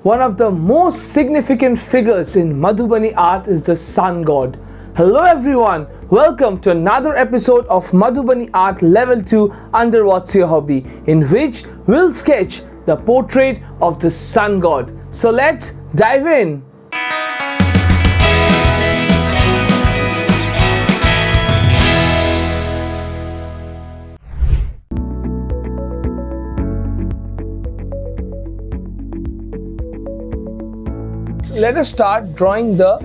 One of the most significant figures in Madhubani art is the Sun God. Hello everyone, welcome to another episode of Madhubani Art Level 2 under What's Your Hobby, in which we'll sketch the portrait of the Sun God. So let's dive in. Let us start drawing the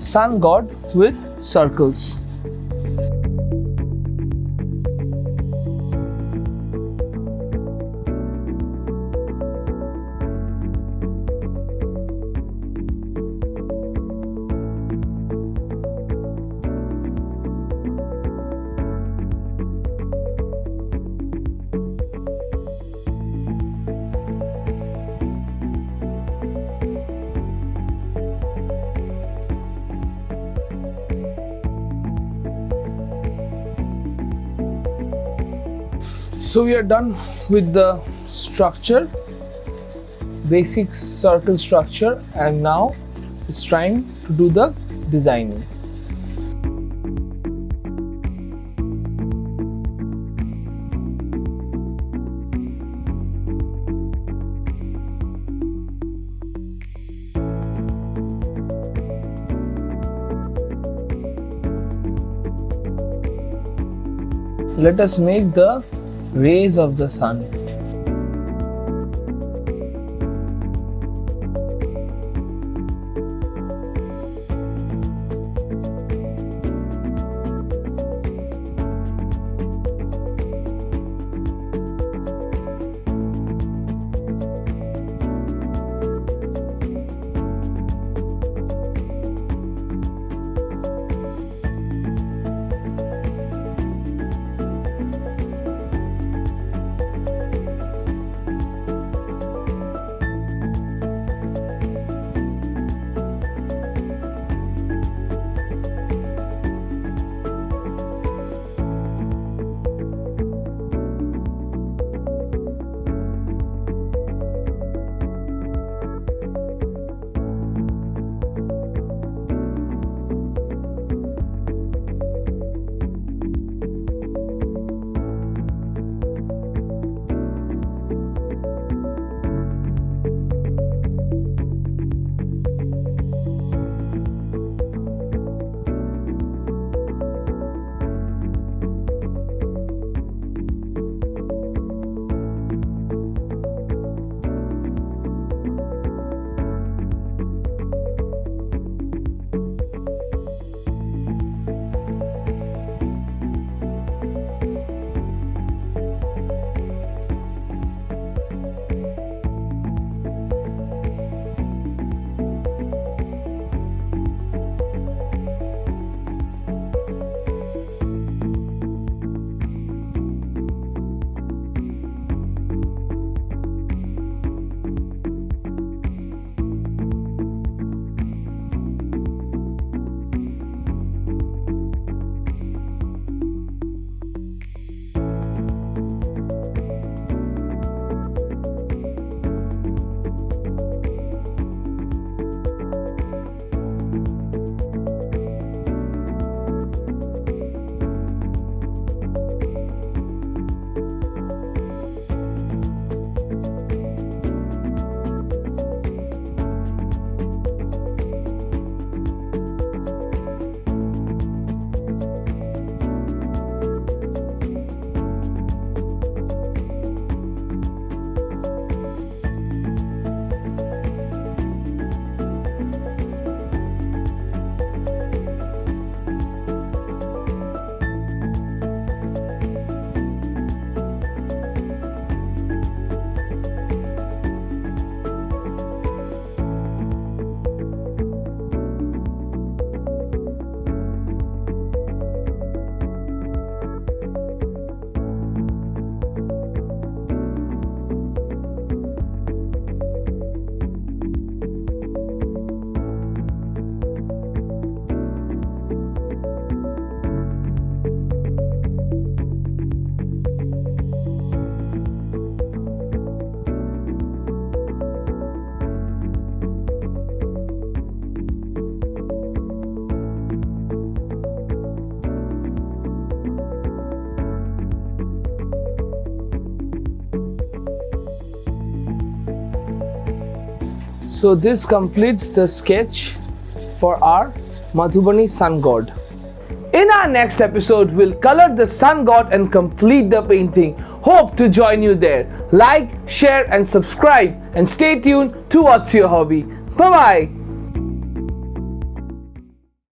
Sun God with circles. So we are done with the structure, basic circle structure, and now it's time to do the designing. Let us make the rays of the sun. So this completes the sketch for our Madhubani Sun God. In our next episode, we'll color the Sun God and complete the painting. Hope to join you there. Like, share and subscribe and stay tuned to What's Your Hobby. Bye-bye.